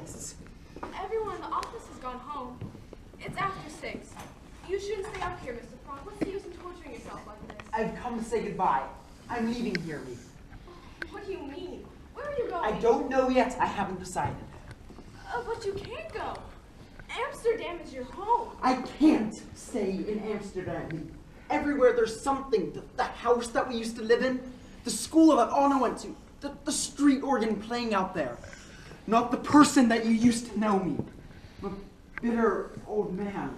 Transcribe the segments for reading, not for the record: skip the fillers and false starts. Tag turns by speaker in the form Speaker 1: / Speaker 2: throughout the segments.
Speaker 1: Yes.
Speaker 2: Everyone in the office has gone home. It's after 6. You shouldn't stay up here, Mr. Frank. What's the use in torturing yourself like this?
Speaker 1: I've come to say goodbye. I'm leaving here, Lee.
Speaker 2: What do you mean? Where are you going?
Speaker 1: I don't know yet. I haven't decided.
Speaker 2: But you can't go. Amsterdam is your home.
Speaker 1: I can't stay in Amsterdam, Lee. Everywhere there's something. The house that we used to live in, the school that Anna went to, the street organ playing out there. Not the person that you used to know me. I'm a bitter old man.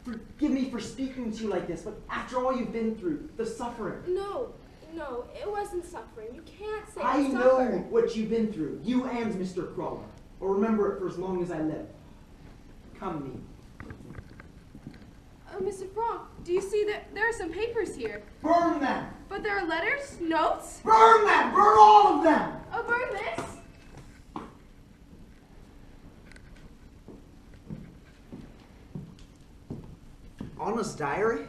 Speaker 1: Forgive me for speaking to you like this, but after all you've been through, the suffering.
Speaker 2: No, it wasn't suffering. You can't say
Speaker 1: I
Speaker 2: suffered.
Speaker 1: know what you've been through, you and Mr. Crawler. I'll remember it for as long as I live. Come, me.
Speaker 2: Mr. Frank, do you see that there are some papers here?
Speaker 1: Burn them!
Speaker 2: But there are letters, notes?
Speaker 1: Burn them! Burn all of them!
Speaker 2: Burn this?
Speaker 1: Anna's diary?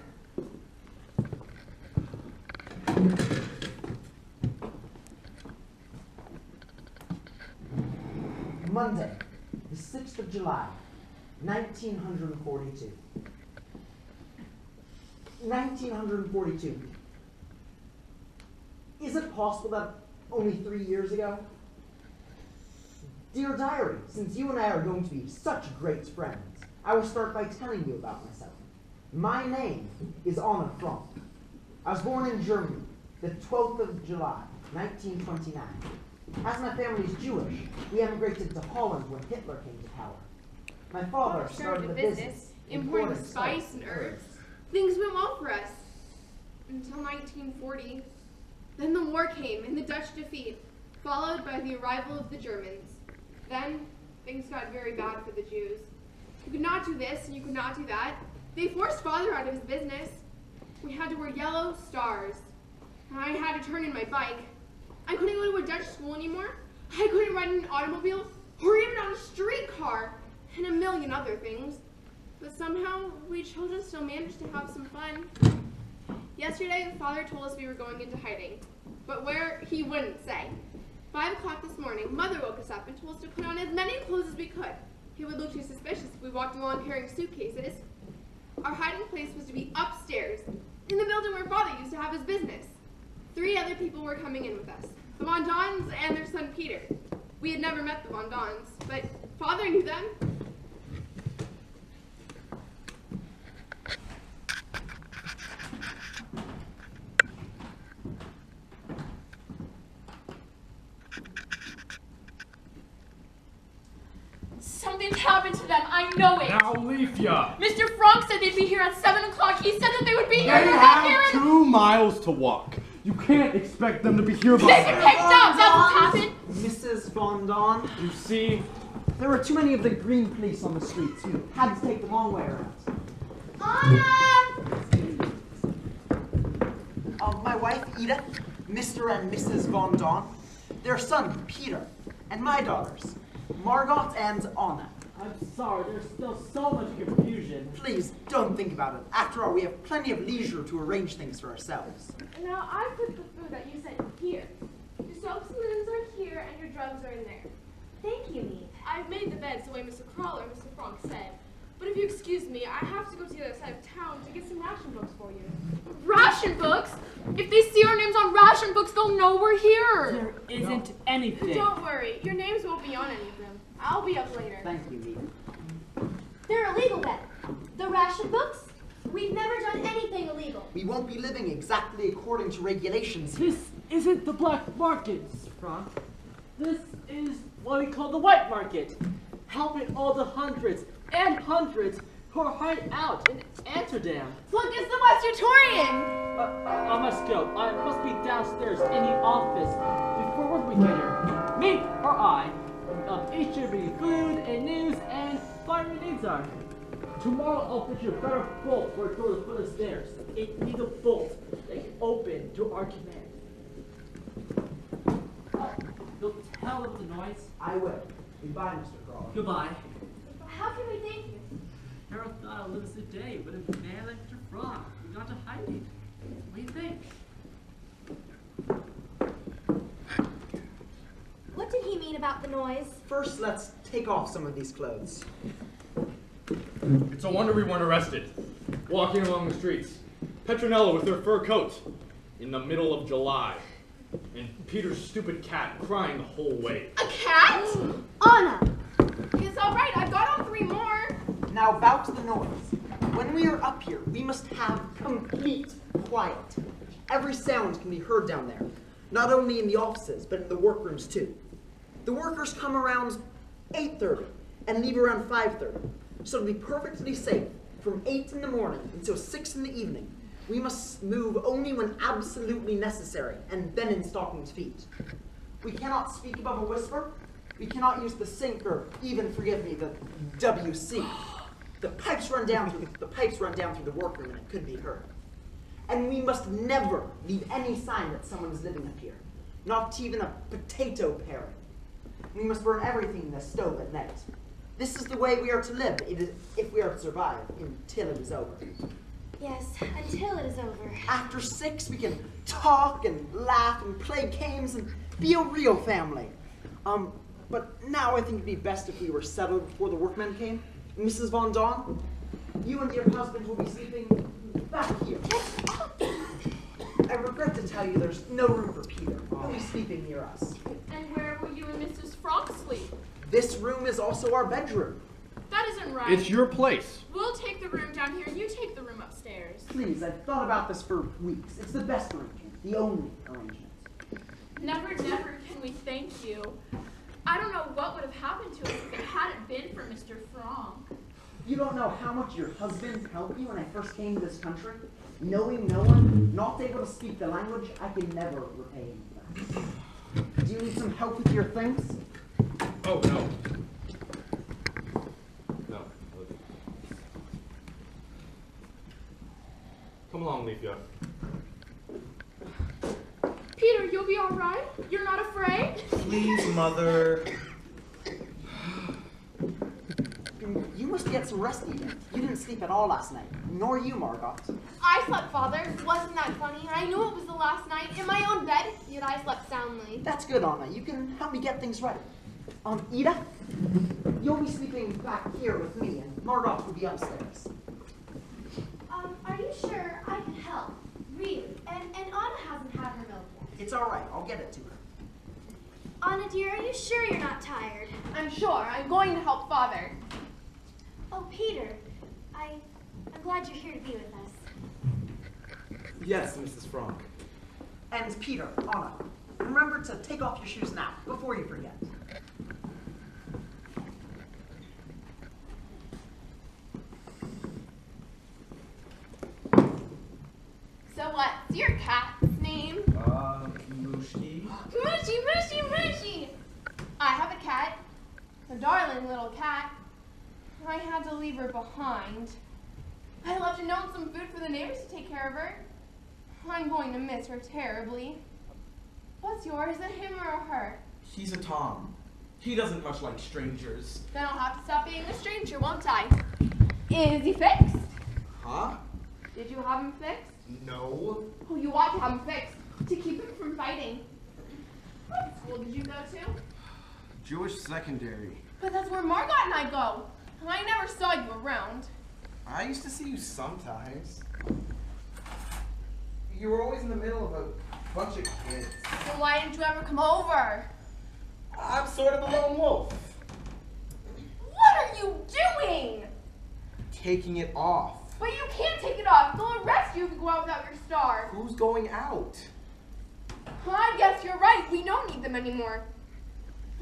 Speaker 1: Monday, the 6th of July, 1942. 1942. Is it possible that only 3 years ago? Dear diary, since you and I are going to be such great friends, I will start by telling you about myself. My name is Anna Frank. I was born in Germany, the 12th of July, 1929. As my family is Jewish, we emigrated to Holland when Hitler came to power. My father started a business
Speaker 2: importing spice and herbs. Things went well for us until 1940. Then the war came and the Dutch defeat, followed by the arrival of the Germans. Then things got very bad for the Jews. You could not do this and you could not do that. They forced father out of his business. We had to wear yellow stars. And I had to turn in my bike. I couldn't go to a Dutch school anymore. I couldn't ride in an automobile or even on a streetcar and a million other things. But somehow we children still managed to have some fun. Yesterday, father told us we were going into hiding, but where, he wouldn't say. 5 o'clock this morning, mother woke us up and told us to put on as many clothes as we could. It would look too suspicious if we walked along carrying suitcases. Our hiding place was to be upstairs, in the building where father used to have his business. 3 other people were coming in with us, the Von Dons and their son Peter. We had never met the Von Dons, but father knew them.
Speaker 3: Something's happened to them, I know it.
Speaker 4: Now leave ya.
Speaker 3: Mr. Frank said they'd be here at 7 o'clock. He said that they would be here.
Speaker 4: They have 2 miles to walk. You can't expect them to be here by
Speaker 3: They get picked up, that's what's happened.
Speaker 1: Mrs. Von Don.
Speaker 4: You see?
Speaker 1: There were too many of the green police on the streets. You had to take the long way around.
Speaker 3: Anna!
Speaker 1: My wife, Edith, Mr. and Mrs. Von Don, their son, Peter, and my daughters, Margot and Anna.
Speaker 5: I'm sorry, there's still so much confusion.
Speaker 1: Please, don't think about it. After all, we have plenty of leisure to arrange things for ourselves.
Speaker 2: Now, I put the food that you sent here. Your soaps and linens are here, and your drugs are in there.
Speaker 6: Thank you, Mead.
Speaker 2: I've made the beds the way Mr. Crawler and Mr. Frank said. But if you excuse me, I have to go to the other side of town to get some ration books for you.
Speaker 3: Ration books? If they see our names on ration books, they'll know we're here.
Speaker 5: There isn't anything.
Speaker 2: Don't worry, your names won't be on any of them. I'll be up later.
Speaker 1: Thank you, Edith.
Speaker 6: They're illegal then. The ration books? We've never done anything illegal.
Speaker 1: We won't be living exactly according to regulations.
Speaker 5: This isn't the black market, Frank. This is what we call the white market. Helping all the hundreds and hundreds who are hiding out in Amsterdam.
Speaker 3: Look, it's the West-Utorian.
Speaker 5: I must go. I must be downstairs in the office before work we get here. Me or I. Each should be food and news and find what needs are. Tomorrow I'll put you a better bolt for a door to put the stairs. It needs a bolt that can open to our command. You'll tell them the noise?
Speaker 1: I will. Goodbye, Mr. Crawler.
Speaker 5: Goodbye.
Speaker 6: How can we thank you?
Speaker 5: Harold thought I'd live us a day, but a man like Mr. Frog, we got to hiding. What do you think?
Speaker 6: What did he mean mean about the noise?
Speaker 1: First, let's take off some of these clothes.
Speaker 4: It's a wonder we weren't arrested. Walking along the streets. Petronella with her fur coat. In the middle of July. And Peter's stupid cat crying the whole way.
Speaker 2: A cat?
Speaker 6: Anna!
Speaker 2: It's all right. I've got on 3 more.
Speaker 1: Now about the noise. When we are up here, we must have complete quiet. Every sound can be heard down there. Not only in the offices, but in the workrooms too. The workers come around 8:30 and leave around 5:30. So to be perfectly safe, from 8 in the morning until 6 in the evening, we must move only when absolutely necessary, and then in stockinged feet. We cannot speak above a whisper. We cannot use the sink or even, forgive me, the WC. The pipes run down through the workroom, and it could be heard. And we must never leave any sign that someone is living up here, not even a potato paring. We must burn everything in the stove at night. This is the way we are to live if we are to survive until it is over.
Speaker 6: Yes, until it is over.
Speaker 1: After 6, we can talk and laugh and play games and be a real family. But now I think it'd be best if we were settled before the workmen came. Mrs. Von Dawn, you and your husband will be sleeping back here. I regret to tell you there's no room for Peter. He'll be sleeping near us.
Speaker 3: And where will you and Mrs. Franck sleep?
Speaker 1: This room is also our bedroom.
Speaker 3: That isn't right.
Speaker 4: It's your place.
Speaker 3: We'll take the room down here and you take the room upstairs.
Speaker 1: Please, I've thought about this for weeks. It's the best arrangement, the only arrangement.
Speaker 3: Never, never can we thank you. I don't know what would have happened to us if it hadn't been for Mr. Franck.
Speaker 1: You don't know how much your husband helped you when I first came to this country. Knowing no one, not able to speak the language, I can never repay him for that. Do you need some help with your things?
Speaker 4: Oh, no. No. Come along, Leafia.
Speaker 3: Peter, you'll be all right? You're not afraid?
Speaker 7: Please, Mother.
Speaker 1: You must get some rest, Edith. You didn't sleep at all last night. Nor you, Margot.
Speaker 2: I slept, Father. Wasn't that funny? I knew it was the last night in my own bed, yet I slept soundly.
Speaker 1: That's good, Anna. You can help me get things ready. Ida, you'll be sleeping back here with me, and Margot will be upstairs.
Speaker 6: Are you sure I can help? Really? And Anna hasn't had her milk yet.
Speaker 1: It's all right. I'll get it to her.
Speaker 6: Anna, dear, are you sure you're not tired?
Speaker 2: I'm sure. I'm going to help Father.
Speaker 6: Oh, Peter, I'm glad you're here to be with us.
Speaker 7: Yes, Mrs. Franck.
Speaker 1: And Peter, Anna, remember to take off your shoes now, before you forget.
Speaker 2: So what's your cat's name?
Speaker 7: Mushki.
Speaker 2: Mushy, Mushy, Mushy! I have a cat. A darling little cat. I had to leave her behind. I left a note and some food for the neighbors to take care of her. I'm going to miss her terribly. What's yours, a him or a her?
Speaker 7: He's a Tom. He doesn't much like strangers.
Speaker 2: Then I'll have to stop being a stranger, won't I? Is he fixed?
Speaker 7: Huh?
Speaker 2: Did you have him fixed?
Speaker 7: No.
Speaker 2: Oh, you ought to have him fixed to keep him from fighting. What school did you go to?
Speaker 7: Jewish secondary.
Speaker 2: But that's where Margot and I go. I never saw you around.
Speaker 7: I used to see you sometimes. You were always in the middle of a bunch of kids.
Speaker 2: Well, why didn't you ever come over?
Speaker 7: I'm sort of a lone wolf.
Speaker 2: What are you doing?
Speaker 7: Taking it off.
Speaker 2: But you can't take it off. They'll arrest you if you go out without your star.
Speaker 7: Who's going out?
Speaker 2: I guess you're right. We don't need them anymore.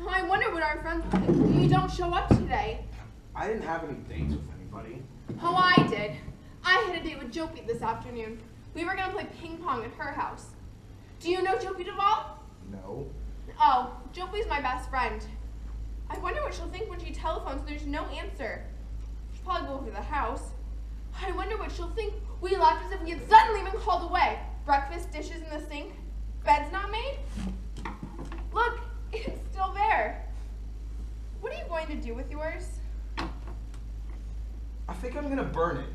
Speaker 2: I wonder what our friends will think when we don't show up today.
Speaker 7: I didn't have any dates with anybody.
Speaker 2: Oh, I did. I had a date with Jopie this afternoon. We were going to play ping pong at her house. Do you know Jopie Duvall?
Speaker 7: No.
Speaker 2: Oh, Jopie's my best friend. I wonder what she'll think when she telephones and there's no answer. She'll probably go over to the house. I wonder what she'll think. We left as if we had suddenly been called away. Breakfast, dishes in the sink. Bed's not made. Look, it's still there. What are you going to do with yours?
Speaker 7: I think I'm gonna burn it.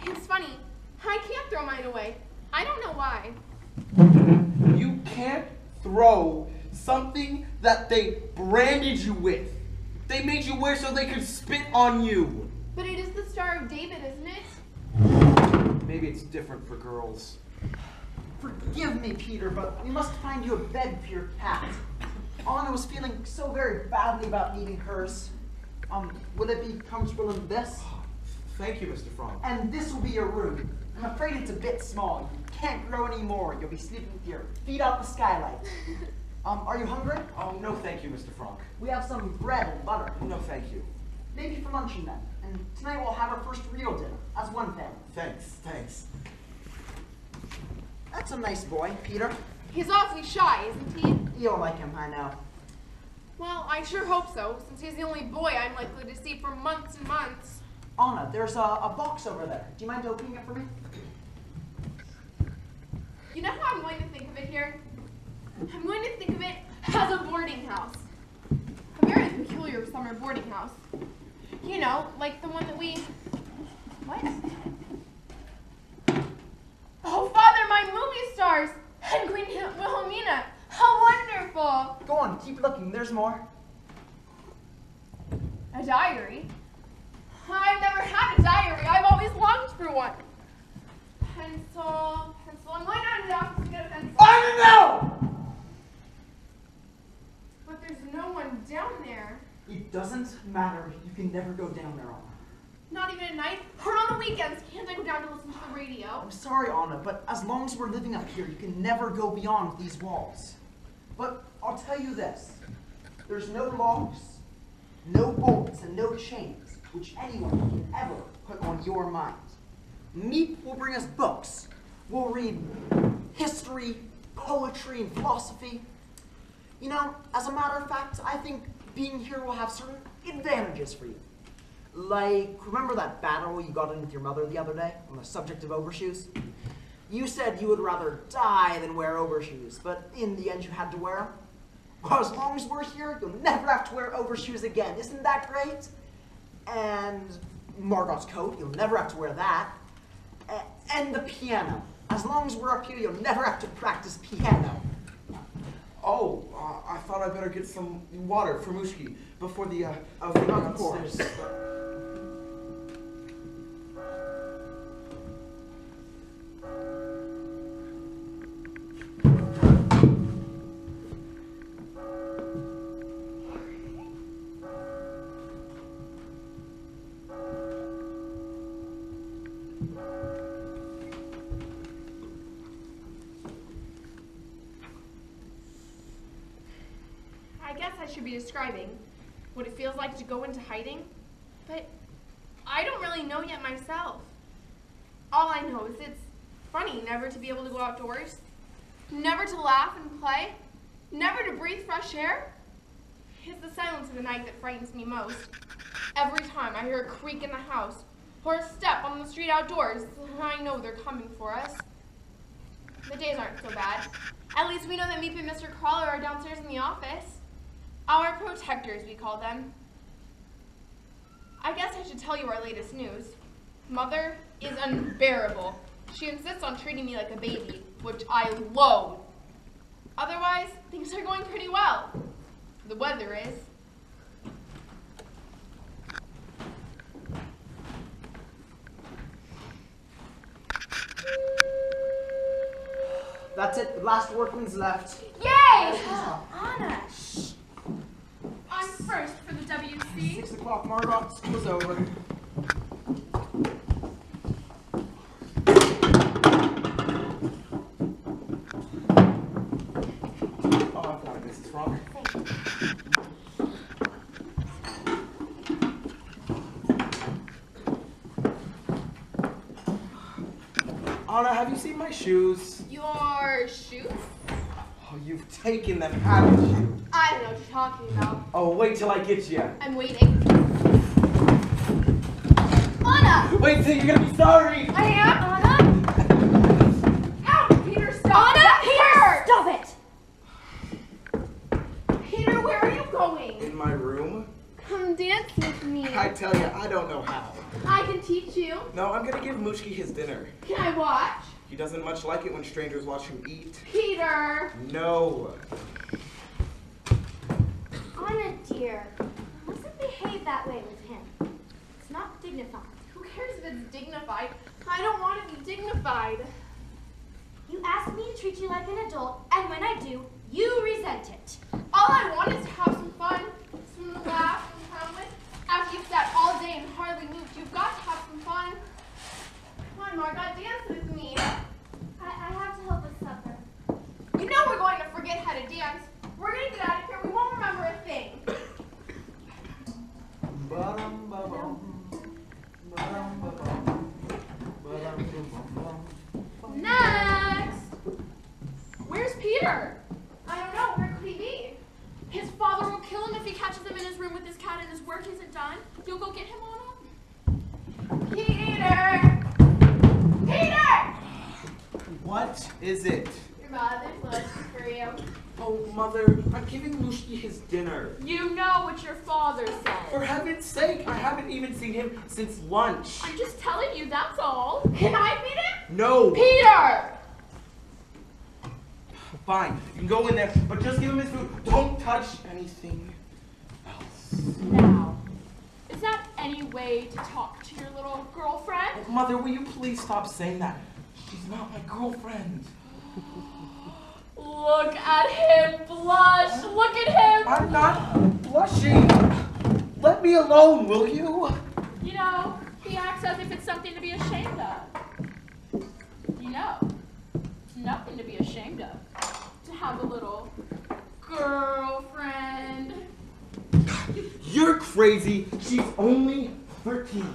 Speaker 2: It's funny. I can't throw mine away. I don't know why.
Speaker 7: You can't throw Something that they branded you with. They made you wear so they could spit on you.
Speaker 2: But it is the Star of David, isn't it?
Speaker 7: Maybe it's different for girls.
Speaker 1: Forgive me, Peter, but we must find you a bed for your cat. Anna was feeling so very badly about needing hers. Would it be comfortable in this?
Speaker 7: Thank you, Mr. Franck.
Speaker 1: And this will be your room. I'm afraid it's a bit small. You can't grow any more. You'll be sleeping with your feet out the skylight. Are you hungry?
Speaker 7: Oh, no thank you, Mr. Franck.
Speaker 1: We have some bread and butter.
Speaker 7: No thank you.
Speaker 1: Maybe for luncheon then. And tonight we'll have our first real dinner, as one family.
Speaker 7: Thanks.
Speaker 1: That's a nice boy, Peter.
Speaker 2: He's awfully shy, isn't he?
Speaker 1: You don't like him, I know.
Speaker 2: Well, I sure hope so, since he's the only boy I'm likely to see for months and months.
Speaker 1: Anna, there's a box over there. Do you mind opening it for me?
Speaker 2: You know how I'm going to think of it here? I'm going to think of it as a boarding house. A very peculiar summer boarding house. You know, like the one that we... What? Oh, Father, my movie stars! And Queen Wilhelmina! How wonderful!
Speaker 1: Go on, keep looking. There's more.
Speaker 2: A diary? I've never had a diary. I've always longed for one. Pencil. I'm going down to the office to get a pencil.
Speaker 1: No!
Speaker 2: But there's no one down there.
Speaker 1: It doesn't matter. You can never go down there, Anna.
Speaker 2: Not even at night or on the weekends. Can't I go down to listen to the radio?
Speaker 1: I'm sorry, Anna, but as long as we're living up here, you can never go beyond these walls. But I'll tell you this. There's no locks, no bolts, and no chains, which anyone can ever put on your mind. Meep will bring us books. We'll read history, poetry, and philosophy. You know, as a matter of fact, I think being here will have certain advantages for you. Like, remember that battle you got in with your mother the other day on the subject of overshoes? You said you would rather die than wear overshoes, but in the end you had to wear them. Well, as long as we're here, you'll never have to wear overshoes again. Isn't that great? And Margot's coat, you'll never have to wear that. And the piano. As long as we're up here, you'll never have to practice piano.
Speaker 7: Oh, I thought I better get some water for Mushki before the
Speaker 1: Of course.
Speaker 2: I guess I should be describing what it feels like to go into hiding, but I don't really know yet myself. All I know is it's funny never to be able to go outdoors, never to laugh and play, never to breathe fresh air. It's the silence of the night that frightens me most. Every time I hear a creak in the house or a step on the street outdoors, I know they're coming for us. The days aren't so bad. At least we know that Meep and Mr. Crawler are downstairs in the office. Our protectors, we call them. I guess I should tell you our latest news. Mother is unbearable. She insists on treating me like a baby, which I loathe. Otherwise, things are going pretty well. The weather is.
Speaker 1: That's it. The last workman's left.
Speaker 2: Yay!
Speaker 6: Anna, shh.
Speaker 3: I'm first for the WC.
Speaker 1: 6 o'clock, Margot. School's over.
Speaker 7: Oh, I've got it, Mrs. Franck. Anna, have you seen my shoes?
Speaker 2: Your shoes?
Speaker 7: Oh, you've taken them, haven't you?
Speaker 2: I don't know what you're talking about.
Speaker 7: Oh, wait till I get you.
Speaker 2: I'm waiting. Anna!
Speaker 7: Wait till you're gonna be sorry.
Speaker 2: I am? Anna? Ow! Peter, stop! Anna! Peter!
Speaker 6: Stop it!
Speaker 2: Peter, where are you going?
Speaker 7: In my room?
Speaker 2: Come dance with me.
Speaker 7: I tell you, I don't know how.
Speaker 2: I can teach you.
Speaker 7: No, I'm gonna give Mushki his dinner.
Speaker 2: Can I watch?
Speaker 7: He doesn't much like it when strangers watch him eat.
Speaker 2: Peter!
Speaker 7: No.
Speaker 6: Anna, dear, you mustn't behave that way with him. It's not dignified.
Speaker 2: Who cares if it's dignified? I don't want to be dignified.
Speaker 6: You ask me to treat you like an adult, and when I do, you resent it.
Speaker 2: All I want is to have some fun, some laugh and fun with. After you've sat all day and hardly moved, you've got to have some fun. Come on, Margot, dance with me.
Speaker 6: I have to help with supper.
Speaker 2: You know we're going to forget how to dance. We're going to get out of here. We won't remember a thing.
Speaker 3: Next! Where's Peter?
Speaker 2: I don't know. Where could he be?
Speaker 3: His father will kill him if he catches him in his room with his cat and his work isn't done. You'll go get him, Anna?
Speaker 2: Peter! Peter!
Speaker 7: What is it?
Speaker 2: Your mother's looking for you.
Speaker 7: Oh, Mother, I'm giving Lushki his dinner.
Speaker 3: You know what your father said.
Speaker 7: For heaven's sake, I haven't even seen him since lunch.
Speaker 3: I'm just telling you, that's all.
Speaker 2: Can I feed him?
Speaker 7: No.
Speaker 3: Peter!
Speaker 7: Fine, you can go in there, but just give him his food. Don't touch anything else.
Speaker 3: Now, is that any way to talk to your little girlfriend?
Speaker 7: Oh, Mother, will you please stop saying that? She's not my girlfriend.
Speaker 3: Look at him blush. Look at him.
Speaker 7: I'm not blushing. Let me alone, will you?
Speaker 3: You know, he acts as if it's something to be ashamed of. You know, it's nothing to be ashamed of. To have a little girlfriend.
Speaker 7: You're crazy. She's only 13.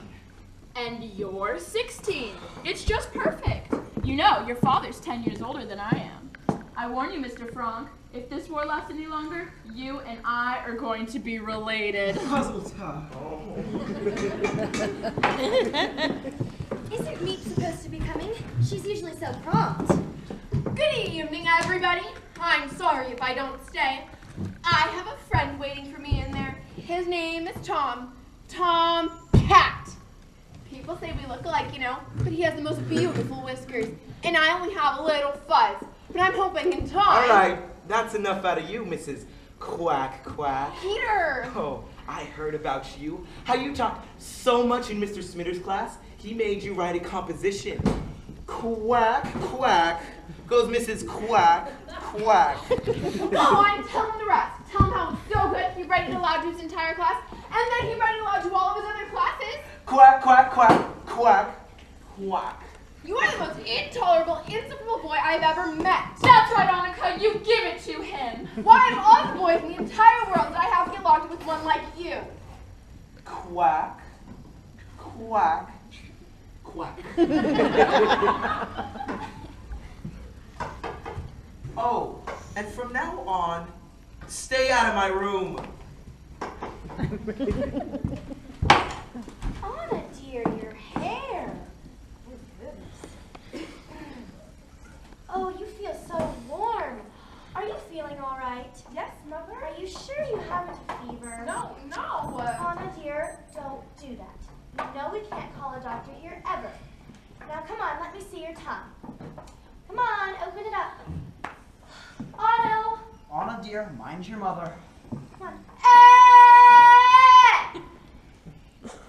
Speaker 3: And you're 16. It's just perfect. You know, your father's 10 years older than I am. I warn you, Mr. Franck, if this war lasts any longer, you and I are going to be related.
Speaker 6: Isn't Meat supposed to be coming? She's usually so prompt.
Speaker 2: Good evening, everybody. I'm sorry if I don't stay. I have a friend waiting for me in there. His name is Tom. Tom Cat. People say we look alike, you know, but he has the most beautiful whiskers, and I only have a little fuzz. But I'm hoping in time.
Speaker 7: All right, that's enough out of you, Mrs. Quack Quack.
Speaker 2: Peter.
Speaker 7: Oh, I heard about you. How you talked so much in Mr. Smitter's class, he made you write a composition. Quack, quack, goes Mrs. Quack, quack.
Speaker 2: Oh, I'm telling the rest. Tell him how it's so good he read it aloud to his entire class, and then he read it aloud to all of his other classes.
Speaker 7: Quack, quack, quack, quack, quack.
Speaker 2: You are the most intolerable, insufferable boy I've ever met.
Speaker 3: That's right, Annika, you give it to him.
Speaker 2: Why of all the boys in the entire world did I have to get locked with one like you?
Speaker 7: Quack, quack, quack. Oh, and from now on, stay out of my room.
Speaker 6: Anna, dear, your hair. Oh, goodness. Oh, you feel so warm. Are you feeling all right?
Speaker 2: Yes, Mother?
Speaker 6: Are you sure you haven't a fever?
Speaker 2: No.
Speaker 6: Anna, dear, don't do that. You know we can't call a doctor here ever. Now, come on, let me see your tongue. Come on, open it up. Otto!
Speaker 1: Anna, dear, mind your mother.
Speaker 6: Come on.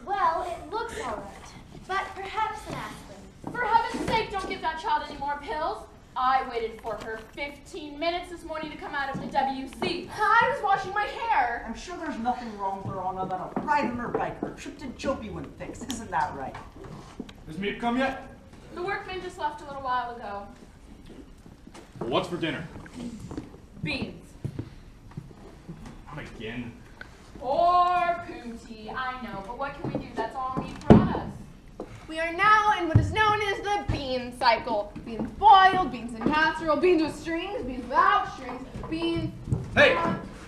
Speaker 6: Well, it looks all right, but perhaps an aspirin.
Speaker 3: For heaven's sake, don't give that child any more pills. I waited for her 15 minutes this morning to come out of the WC.
Speaker 2: I was washing my hair.
Speaker 1: I'm sure there's nothing wrong with her, Anna, that a ride on her bike or a trip to Jopi wouldn't fix. Isn't that right?
Speaker 4: Has Meep come yet?
Speaker 3: The workman just left a little while ago.
Speaker 4: Well, what's for dinner?
Speaker 3: Beans.
Speaker 4: Not again.
Speaker 3: Or pooty, I know, but what can we do? That's all Meep brought us.
Speaker 2: We are now in what is known as the bean cycle. Beans boiled, beans in casserole, beans with strings, beans without strings, beans...
Speaker 4: Hey,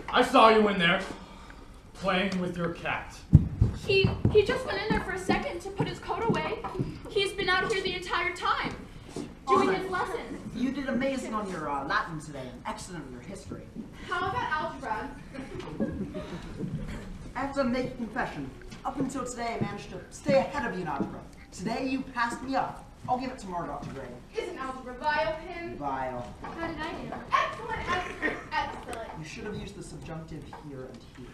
Speaker 4: I saw you in there playing with your cat.
Speaker 3: He just went in there for a second to put his coat away. He's been out here the entire time, doing
Speaker 1: Anna,
Speaker 3: his lessons.
Speaker 1: You did amazing on your Latin today and excellent on your history.
Speaker 2: How about algebra?
Speaker 1: I have to make a confession. Up until today, I managed to stay ahead of you in algebra. Today, you passed me up. I'll give it to Margot to grade.
Speaker 2: Isn't algebra vile, Pim?
Speaker 1: Vile.
Speaker 3: How did I do?
Speaker 2: Excellent, excellent, excellent.
Speaker 1: You should have used the subjunctive here and here.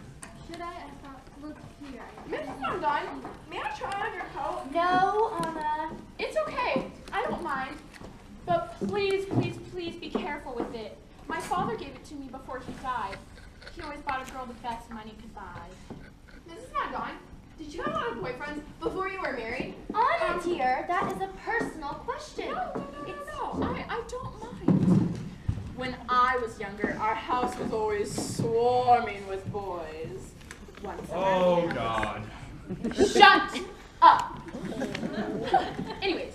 Speaker 3: Should I? I thought, look here.
Speaker 2: Mrs. Mondon, may I try on your coat?
Speaker 6: No, Anna.
Speaker 3: It's okay. I don't mind. But please, please, please be careful with it. My father gave it to me before he died. He always bought a girl the best money could buy.
Speaker 2: Mrs. Mondon, did you have a lot of boyfriends before you were married?
Speaker 6: Anna, dear, that is a personal question.
Speaker 3: No, I don't mind. When I was younger, our house was always swarming with boys. One summer
Speaker 4: Oh,
Speaker 3: we had
Speaker 4: God.
Speaker 3: Shut up! Anyways,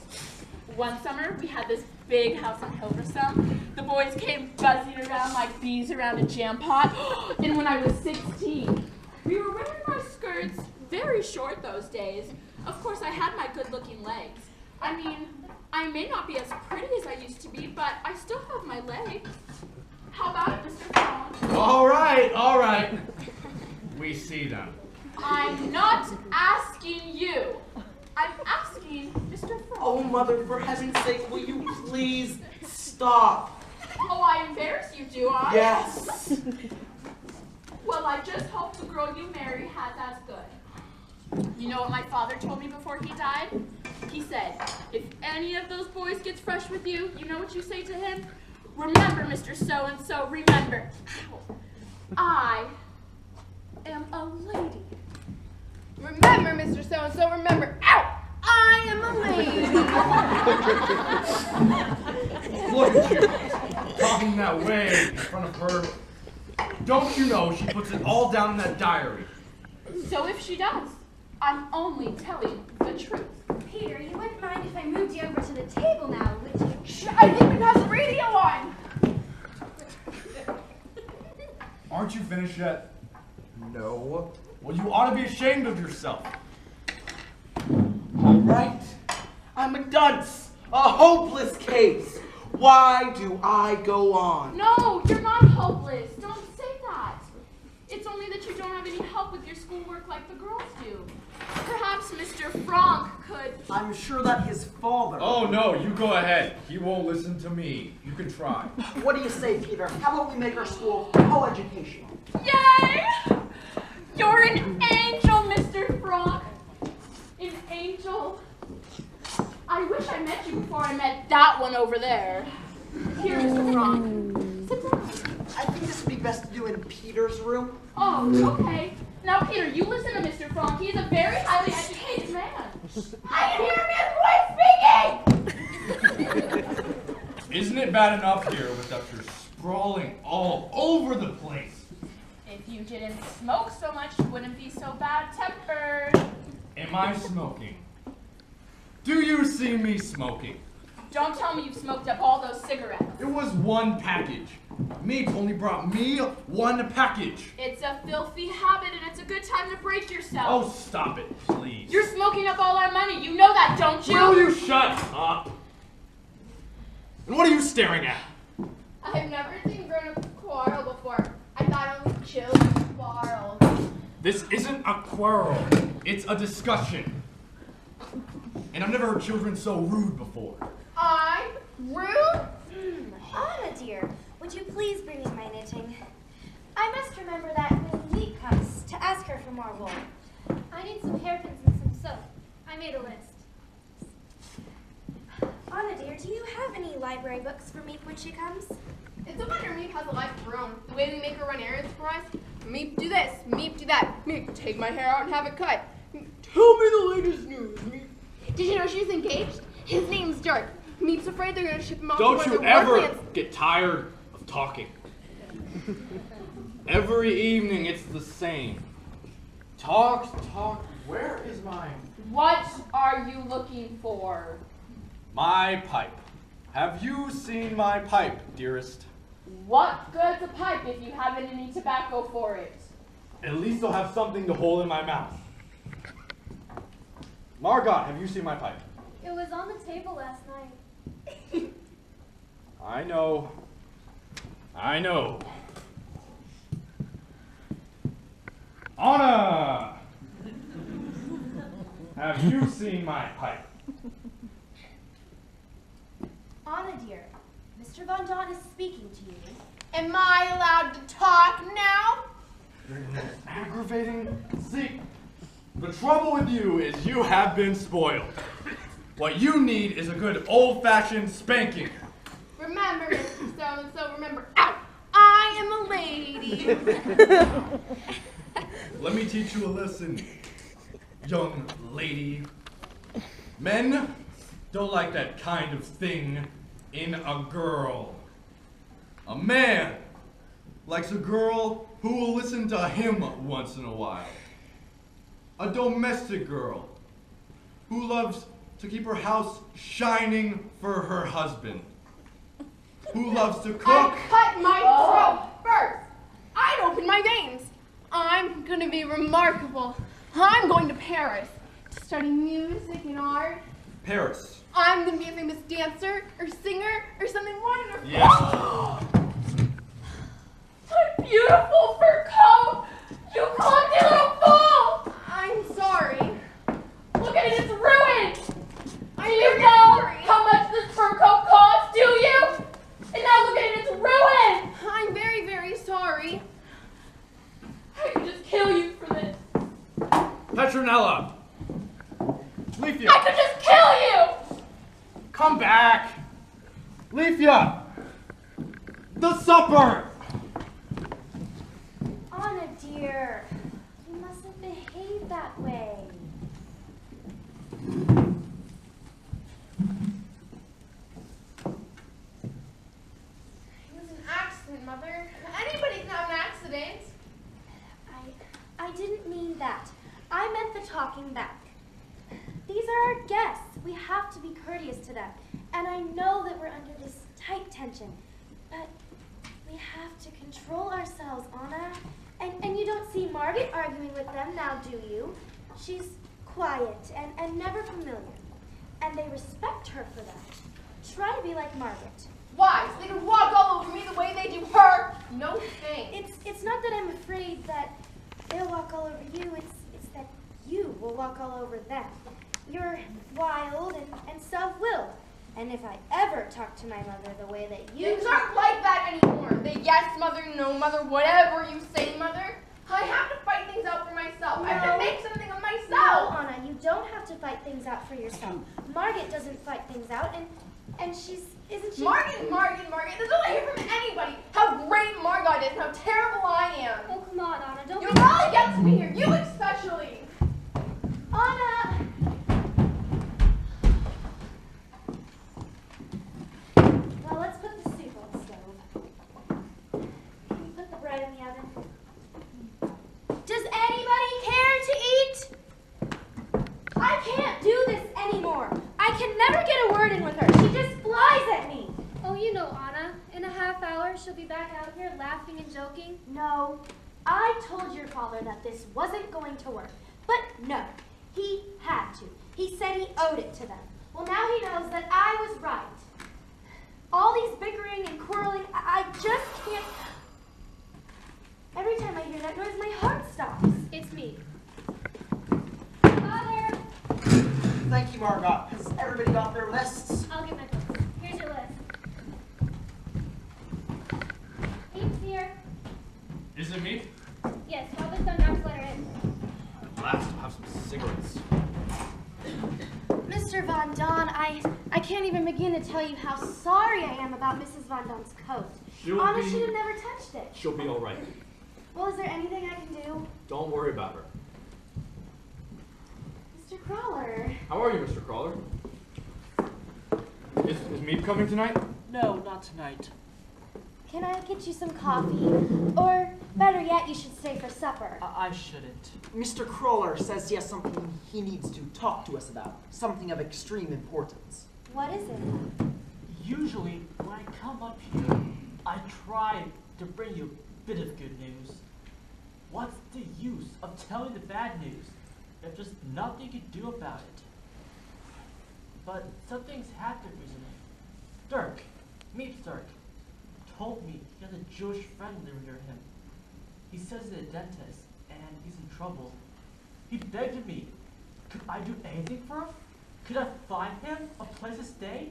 Speaker 3: one summer we had this big house in Hilversum. The boys came buzzing around like bees around a jam pot. And when I was 16, we were wearing our skirts very short those days. Of course, I had my good-looking legs. I mean, I may not be as pretty as I used to be, but I still have my legs. How about it, Mr. Fong?
Speaker 4: All right. We see them.
Speaker 3: I'm not asking you. I'm asking Mr. Fong.
Speaker 7: Oh, Mother, for heaven's sake, will you please stop?
Speaker 3: Oh, I embarrass you, do I?
Speaker 7: Yes.
Speaker 3: Well, I just hope the girl you marry has as good. You know what my father told me before he died? He said, if any of those boys gets fresh with you, you know what you say to him? Remember, Mr. So-and-so, remember. I am a lady.
Speaker 2: Remember, Mr. So-and-so, remember, ow! I am a lady.
Speaker 4: Look at you, talking that way in front of her. Don't you know she puts it all down in that diary?
Speaker 3: So if she does, I'm only telling the truth.
Speaker 6: Peter, you wouldn't mind if I moved you over to the table now, would you?
Speaker 3: Shh, I think it has a radio on.
Speaker 4: Aren't you finished yet?
Speaker 7: No.
Speaker 4: Well, you ought to be ashamed of yourself.
Speaker 7: All right. I'm a dunce. A hopeless case. Why do I go on?
Speaker 3: No, you're not hopeless. Don't say that. It's only that you don't have any help with your schoolwork like the girls do. Perhaps Mr. Franck could...
Speaker 1: I'm sure that his father...
Speaker 4: Oh, no, you go ahead. He won't listen to me. You can try.
Speaker 1: What do you say, Peter? How about we make our school co-educational?
Speaker 3: Yay! You're an angel, Mr. Franck. An angel. I wish I met you before I met that one over there. Here, Mr. Franck. Sit down.
Speaker 1: I think this would be best to do in Peter's room.
Speaker 3: Oh, okay. Now, Peter, you listen to Mr. Franck. He's a very highly educated man. I can hear his voice speaking!
Speaker 4: Isn't it bad enough here without your sprawling all over the place?
Speaker 3: If you didn't smoke so much, you wouldn't be so bad-tempered.
Speaker 4: Am I smoking? Do you see me smoking?
Speaker 3: Don't tell me you've smoked up all those cigarettes.
Speaker 4: It was one package. Meep only brought me one package.
Speaker 3: It's a filthy habit, and it's a good time to break yourself.
Speaker 4: Oh, stop it, please.
Speaker 3: You're smoking up all our money. You know that, don't you?
Speaker 4: Will you shut up? And what are you staring at?
Speaker 2: I've never seen grown-ups quarrel before. I thought only children quarreled.
Speaker 4: This isn't a quarrel. It's a discussion. And I've never heard children so rude before.
Speaker 2: I'm rude?
Speaker 6: Anna, dear, would you please bring me my knitting? I must remember that when Meek comes to ask her for more wool.
Speaker 8: I need some hairpins and some soap. I made a list.
Speaker 6: Anna, dear, do you have any library books for Meek when she comes?
Speaker 2: It's a wonder Meep has a life of her own. The way we make her run errands for us. Meep do this, Meep do that. Meep take my hair out and have it cut. Tell me the latest news, Meep. Did you know she's engaged? His name's Dirk. Meep's afraid they're gonna ship him off to
Speaker 4: Don't
Speaker 2: one
Speaker 4: you
Speaker 2: of their war
Speaker 4: ever
Speaker 2: plants.
Speaker 4: get tired of talking. Every evening it's the same. Talk. Where is mine?
Speaker 3: What are you looking for?
Speaker 4: My pipe. Have you seen my pipe, dearest?
Speaker 3: What good's a pipe if you haven't any tobacco for it?
Speaker 4: At least I'll have something to hold in my mouth. Margot, have you seen my pipe?
Speaker 8: It was on the table last night.
Speaker 4: I know. Anna! Have you seen my pipe?
Speaker 6: Mr. Von Don is speaking to you.
Speaker 2: Am I allowed to talk now?
Speaker 4: Aggravating. See, the trouble with you is you have been spoiled. What you need is a good old-fashioned spanking.
Speaker 2: Remember, Mr. So-and-so, remember, ow, I am a lady.
Speaker 4: Let me teach you a lesson, young lady. Men don't like that kind of thing in a girl. A man likes a girl who will listen to him once in a while. A domestic girl who loves to keep her house shining for her husband. Who loves to cook.
Speaker 2: I cut my throat first. I'd open my veins. I'm gonna be remarkable. I'm going to Paris to study music and art.
Speaker 4: Paris.
Speaker 2: I'm gonna be a famous dancer or singer or something wonderful.
Speaker 4: Yes.
Speaker 3: My beautiful fur coat! You clumsy little fool!
Speaker 2: I'm sorry.
Speaker 3: Look at it, it's ruined!
Speaker 2: I'm
Speaker 3: Do you
Speaker 2: very
Speaker 3: know
Speaker 2: sorry.
Speaker 3: how much this fur coat cost, do you? And now look at it, it's ruined!
Speaker 2: I'm very, very sorry.
Speaker 3: I could just kill you for this.
Speaker 4: Petronella. Leafia.
Speaker 3: I could just kill you!
Speaker 4: Come back. Leafia. The supper.
Speaker 6: Anna, dear, you mustn't behave that way.
Speaker 2: It was an accident, Mother. Anybody can have an accident.
Speaker 6: I didn't mean that. I meant the talking back. These are our guests. We have to be courteous to them. And I know that we're under this tight tension, but we have to control ourselves, Anna. And you don't see Margaret arguing with them now, do you? She's quiet and never familiar. And they respect her for that. Try to be like Margaret.
Speaker 2: Why? So they can walk all over me the way they do her? No thanks.
Speaker 6: It's not that I'm afraid that they'll walk all over you. It's that you will walk all over them. You're wild and self-willed. And if I ever talk to my mother the way that you...
Speaker 2: Things aren't like that anymore. They yes, Mother, no, Mother, whatever you say, Mother. I have to fight things out for myself. I have to make something of myself.
Speaker 6: No, Anna, you don't have to fight things out for yourself. Margaret doesn't fight things out, and isn't she...
Speaker 2: Margaret. There's all I hear from anybody. How great Margot is and how terrible I am.
Speaker 6: Oh, come on, Anna, don't
Speaker 2: You're all against me here. You especially.
Speaker 6: Anna! Well, let's put the soup on the stove. Can you put the bread in the oven? Does anybody care to eat? I can't do this anymore. I can never get a word in with her. She just flies at me.
Speaker 8: Oh, you know, Anna. In a half hour, she'll be back out here laughing and joking.
Speaker 6: No, I told your father that this wasn't going to work. But no, he had to. He said he owed it to them. Well, now he knows that I was right. All these bickering and quarreling, I just can't. Every time I hear that noise, my heart stops.
Speaker 8: It's me.
Speaker 6: Father!
Speaker 1: Thank you, Margot. Has everybody got their lists?
Speaker 8: I'll get my books. Here's your list. Meat's here.
Speaker 4: Is it me?
Speaker 8: Yes, Father's done Doc's letter in.
Speaker 4: Last, have some cigarettes.
Speaker 6: Mr. Von Don, I can't even begin to tell you how sorry I am about Mrs. Von Don's coat. Anna should have never touched it.
Speaker 4: She'll be all right.
Speaker 6: Well, is there anything I can do?
Speaker 4: Don't worry about her.
Speaker 6: Mr. Crawler.
Speaker 4: How are you, Mr. Crawler? Is Meep coming tonight?
Speaker 5: No, not tonight.
Speaker 6: Can I get you some coffee? Or, better yet, you should stay for supper.
Speaker 5: I shouldn't.
Speaker 1: Mr. Crawler says he has something he needs to talk to us about. Something of extreme importance.
Speaker 6: What is it?
Speaker 5: Usually, when I come up here, I try to bring you a bit of good news. What's the use of telling the bad news if there's nothing you can do about it? But something's happened recently. Dirk, meet Dirk, told me he has a Jewish friend living near him. He says he's a dentist and he's in trouble. He begged me, could I do anything for him? Could I find him a place to stay?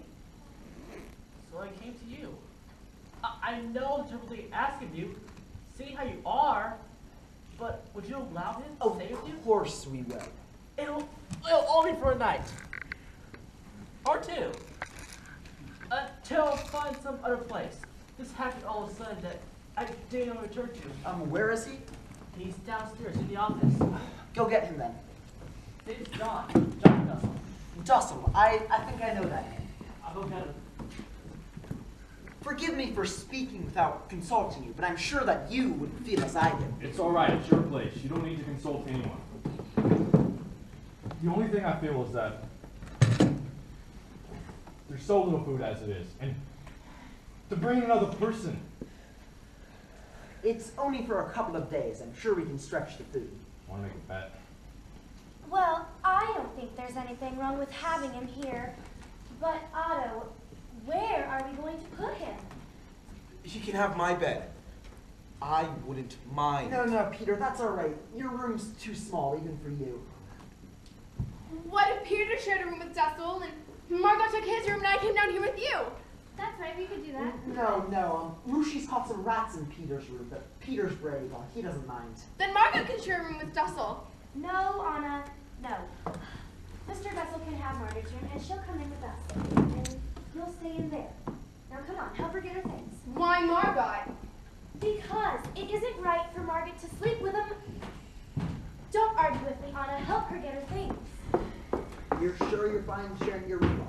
Speaker 5: So I came to you. I know to really ask of you, see how you are, but would you allow him to stay with you?
Speaker 1: Of course we will.
Speaker 5: It'll only for a night. Or two. Until I find some other place. This happened all of a sudden that I didn't return to.
Speaker 1: Where is he?
Speaker 5: He's downstairs in the office.
Speaker 1: Go get him then.
Speaker 5: It's John. John Dussel.
Speaker 1: Dussel, I think I know that name.
Speaker 5: I'll go get him.
Speaker 1: Forgive me for speaking without consulting you, but I'm sure that you would feel as I did.
Speaker 4: It's all right. It's your place. You don't need to consult anyone. The only thing I feel is that there's so little food as it is, and to bring another person.
Speaker 1: It's only for a couple of days. I'm sure we can stretch the food.
Speaker 4: Want to make a bet?
Speaker 6: Well, I don't think there's anything wrong with having him here. But Otto, where are we going to put him?
Speaker 7: He can have my bed. I wouldn't mind.
Speaker 1: No, Peter, that's all right. Your room's too small, even for you.
Speaker 2: What if Peter shared a room with Dussel and Margot took his room and I came down here with you?
Speaker 8: That's right, we could do that.
Speaker 1: No. Rushi's caught some rats in Peter's room, but Peter's brave. He doesn't mind.
Speaker 2: Then Margot can share a room with Dussel.
Speaker 6: No, Anna, no. Mr. Dussel can have Margaret's room, and she'll come in with us. And you'll stay in there. Now come on, help her get her things.
Speaker 2: Why Margot?
Speaker 6: Because it isn't right for Margaret to sleep with him. Don't argue with me, Anna. Help her get her things.
Speaker 1: You're sure you're fine sharing your room,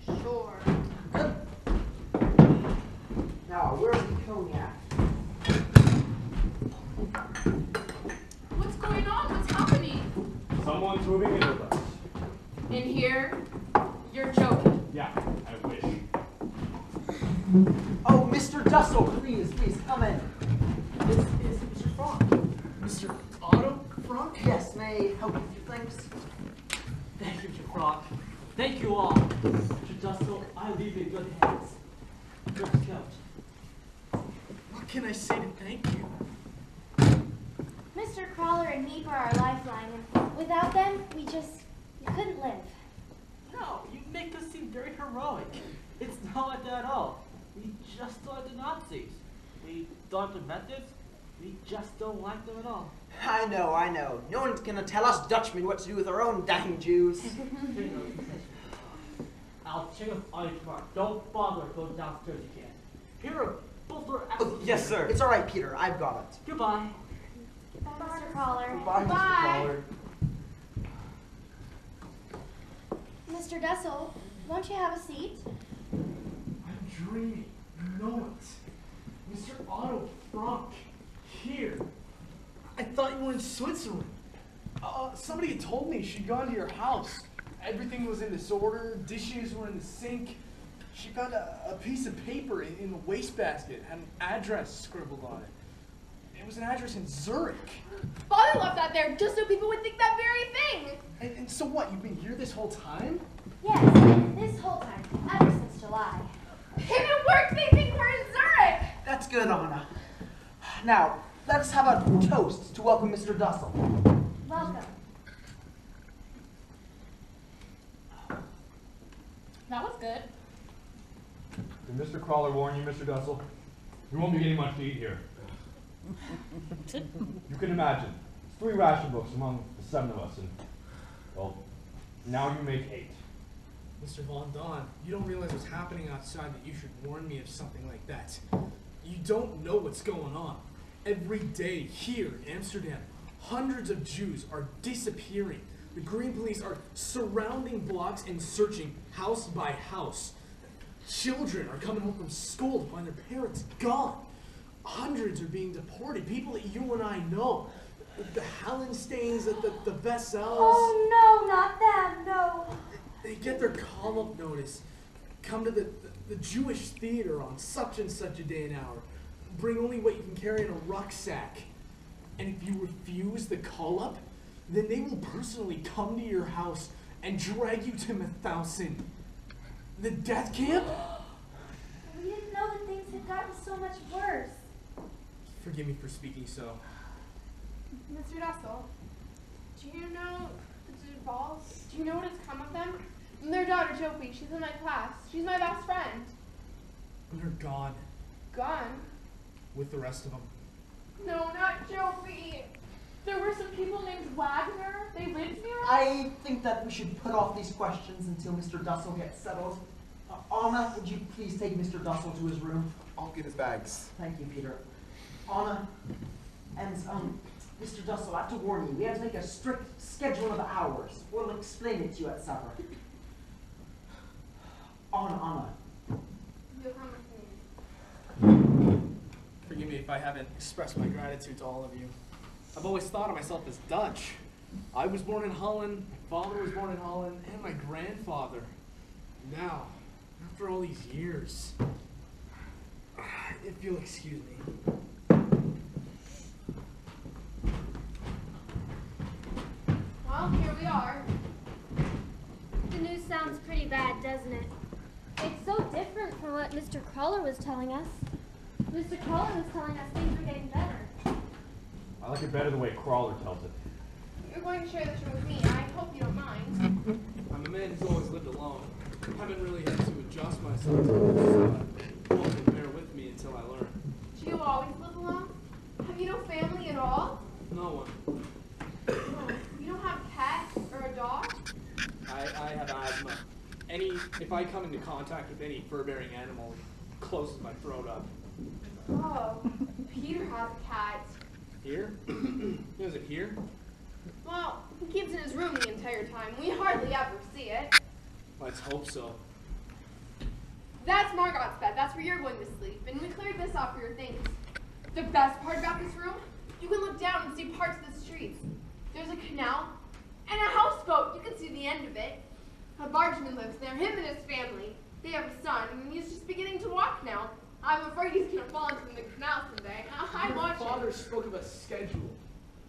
Speaker 1: Anna?
Speaker 2: Sure.
Speaker 1: Good. Now, where's the cognac?
Speaker 3: What's going on? What's happening?
Speaker 4: Someone's moving in with us.
Speaker 3: In here? You're joking.
Speaker 4: Yeah, I wish.
Speaker 1: Oh, Mr. Dussel, please, come in.
Speaker 5: This is Mr. Frank.
Speaker 9: Mr. Otto Frank?
Speaker 1: Yes, may I help with your things?
Speaker 5: Thank you, Mr. Frank. Thank you all. Mr. Dussel, I leave in good hands. Good coach.
Speaker 9: What can I say to thank you?
Speaker 6: Mr. Crawler and Meep are our lifeline, and without them, we couldn't live.
Speaker 5: No, you make us seem very heroic. It's not like that at all. We just don't like the Nazis. We don't like their methods. We just don't like them at all.
Speaker 1: I know. No one's gonna tell us Dutchmen what to do with our own dang Jews.
Speaker 5: I'll check with Audie tomorrow. Don't bother going downstairs again. Here are both our
Speaker 7: Oh, yes, sir.
Speaker 1: It's all right, Peter. I've got it.
Speaker 5: Goodbye.
Speaker 6: Bye, Mr. Crawler.
Speaker 1: Goodbye, Mr.
Speaker 2: Bye.
Speaker 1: Crawler.
Speaker 6: Mr. Dussel, won't you have a seat?
Speaker 9: I'm dreaming. You know it. Mr. Otto Frank, here. I thought you were in Switzerland. Somebody had told me she'd gone to your house. Everything was in disorder, dishes were in the sink. She found a piece of paper in the wastebasket, had an address scribbled on it. It was an address in Zurich.
Speaker 2: Father left that there just so people would think that very thing.
Speaker 9: And so what, you've been here this whole time?
Speaker 6: Yes, this whole time, ever since July.
Speaker 2: If it works, they think we're in Zurich.
Speaker 1: That's good, Anna. Now, let's have a toast to welcome Mr. Dussel.
Speaker 6: Welcome.
Speaker 3: That was good.
Speaker 4: Did Mr. Crawler warn you, Mr. Dussel? You won't be getting much to eat here. You can imagine. It's 3 ration books among the 7 of us, and, well, now you make 8.
Speaker 9: Mr. Von Don, you don't realize what's happening outside that you should warn me of something like that. You don't know what's going on. Every day here in Amsterdam, hundreds of Jews are disappearing. The Green Police are surrounding blocks and searching house by house. Children are coming home from school to find their parents gone. Hundreds are being deported, people that you and I know. The Hallensteins, the Vessels.
Speaker 6: Oh, no, not them, no.
Speaker 9: They get their call-up notice. Come to the Jewish theater on such and such a day and hour. Bring only what you can carry in a rucksack. And if you refuse the call-up, then they will personally come to your house and drag you to Mauthausen. The death camp?
Speaker 6: We didn't know that things had gotten so much worse.
Speaker 9: Forgive me for speaking so.
Speaker 2: Mr. Dussel, do you know the Duvals? Do you know what has come of them? And their daughter, Jopi, she's in my class. She's my best friend.
Speaker 9: They're gone.
Speaker 2: Gone?
Speaker 9: With the rest of them.
Speaker 3: No, not Joey. There were some people named Wagner. They lived near us.
Speaker 1: I think that we should put off these questions until Mr. Dussel gets settled. Anna, would you please take Mr. Dussel to his room?
Speaker 7: I'll get his bags.
Speaker 1: Thank you, Peter. Anna, and Mr. Dussel, I have to warn you, we have to make a strict schedule of hours. We'll explain it to you at supper. Anna.
Speaker 2: You'll come with me.
Speaker 9: Forgive me if I haven't expressed my gratitude to all of you. I've always thought of myself as Dutch. I was born in Holland, my father was born in Holland, and my grandfather. Now, after all these years, if you'll excuse me.
Speaker 2: Well, here we are.
Speaker 8: The news sounds pretty bad, doesn't it? It's so different from what Mr. Crawler was telling us. Mr. Crawler was telling us things were getting better.
Speaker 4: I like it better the way Crawler tells it.
Speaker 2: You're going to share this room with me. I hope you don't mind.
Speaker 9: I'm a man who's always lived alone. I haven't really had to adjust myself to this. You all can bear with me until I learn.
Speaker 2: Do you always live alone? Have you no family at all?
Speaker 9: No one.
Speaker 2: No. You don't have pets or a dog?
Speaker 9: I have asthma. If I come into contact with any fur-bearing animal, it closes my throat up.
Speaker 2: Oh, Peter has a cat.
Speaker 9: Here? Is it here?
Speaker 2: Well, he keeps it in his room the entire time. We hardly ever see it.
Speaker 9: Let's hope so.
Speaker 2: That's Margot's bed. That's where you're going to sleep. And we cleared this off for your things. The best part about this room, you can look down and see parts of the streets. There's a canal and a houseboat. You can see the end of it. A bargeman lives there, him and his family. They have a son, and he's just beginning to walk now. I'm afraid he's going to fall into the canal someday. I watch
Speaker 9: Your father
Speaker 2: him.
Speaker 9: spoke of a schedule.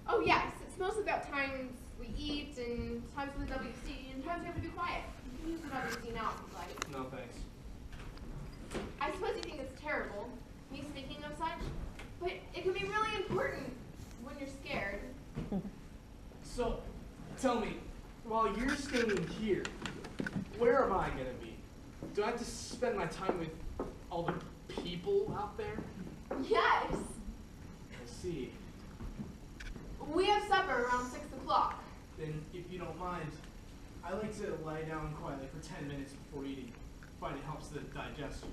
Speaker 2: Oh, yes. It's mostly about times we eat and times for the WC and times we have to be quiet. You can use the WC now if you like.
Speaker 9: No thanks.
Speaker 2: I suppose you think it's terrible, me speaking of such, but it can be really important when you're scared.
Speaker 9: So, tell me, while you're staying here, where am I going to be? Do I have to spend my time with all the people out there?
Speaker 2: Yes!
Speaker 9: I see.
Speaker 2: We have supper around 6 o'clock.
Speaker 9: Then, if you don't mind, I like to lie down quietly for 10 minutes before eating. I find it helps the digestion.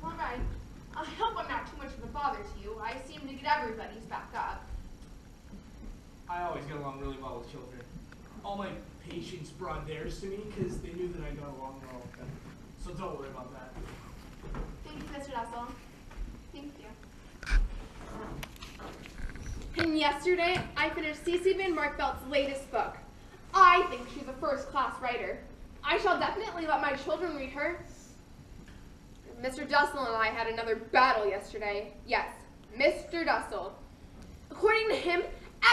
Speaker 2: All right. I hope I'm not too much of a bother to you. I seem to get everybody's back up.
Speaker 9: I always get along really well with children. All my patients brought theirs to me because they knew that I got along well with them. So don't worry about that.
Speaker 2: Thank you, Mr. Dussel. Thank you. And yesterday, I finished C.C. Van Markvelt's latest book. I think she's a first-class writer. I shall definitely let my children read her. Mr. Dussel and I had another battle yesterday. Yes, Mr. Dussel. According to him,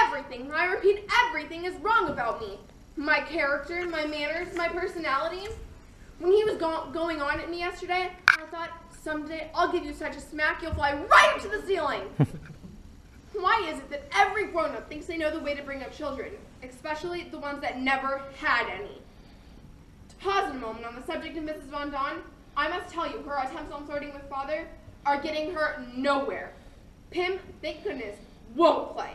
Speaker 2: everything, and I repeat everything, is wrong about me. My character, my manners, my personality. When he was going on at me yesterday, I thought, someday I'll give you such a smack you'll fly right up to the ceiling. Why is it that every grown-up thinks they know the way to bring up children, especially the ones that never had any? To pause in a moment on the subject of Mrs. Von Don, I must tell you her attempts on flirting with father are getting her nowhere. Pim, thank goodness, won't play.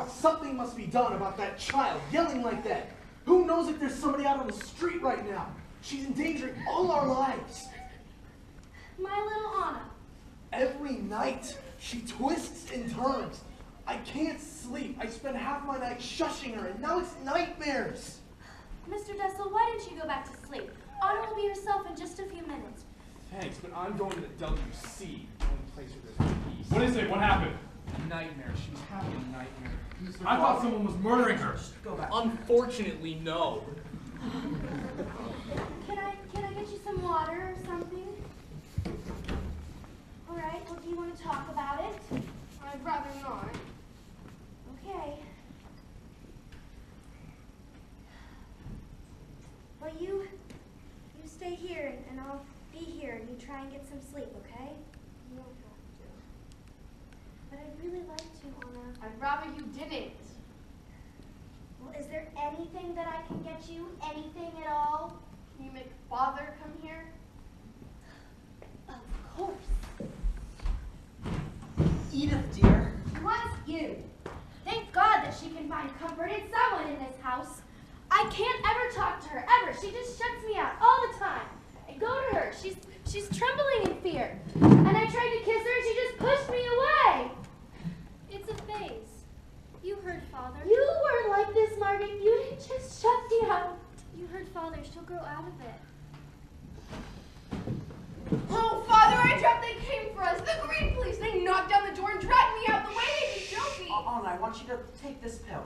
Speaker 9: Something must be done about that child yelling like that. Who knows if there's somebody out on the street right now? She's endangering all our lives.
Speaker 6: My little Anna.
Speaker 9: Every night, she twists and turns. I can't sleep. I spend half my night shushing her, and now it's nightmares.
Speaker 6: Mr. Dussel, why didn't you go back to sleep? Anna will be herself in just a few minutes.
Speaker 9: Thanks, but I'm going to the WC, the only place where there's peace.
Speaker 4: What is it? What happened?
Speaker 9: Nightmare. She was having a nightmare.
Speaker 4: I thought someone was murdering her.
Speaker 7: Go back.
Speaker 9: Unfortunately, no.
Speaker 6: Can I get you some water or something? All right, well, do you want to talk about it?
Speaker 2: I'd rather not.
Speaker 6: Okay. Well, you stay here, and I'll be here, and you try and get some sleep, okay?
Speaker 2: You don't have to.
Speaker 6: But I'd really like to, Anna.
Speaker 2: I'd rather you didn't.
Speaker 6: Well, is there anything that I can get you? Anything at all?
Speaker 2: Can you make Father come here?
Speaker 6: Of course.
Speaker 1: Edith, dear.
Speaker 6: What's you? Thank God that she can find comfort in someone in this house. I can't ever talk to her, ever. She just shuts me out all the time. I go to her. She's trembling in fear. And I tried to kiss her, and she just pushed me away.
Speaker 8: It's a phase. You heard Father.
Speaker 6: You weren't like this, Margaret. You didn't just shut me out.
Speaker 8: You heard Father. She'll grow out of it.
Speaker 2: Oh, Father, I dreamt they came for us. The Green Police. They knocked down the door and dragged me out the way. They did Josie.
Speaker 1: Anna, I want you to take this pill.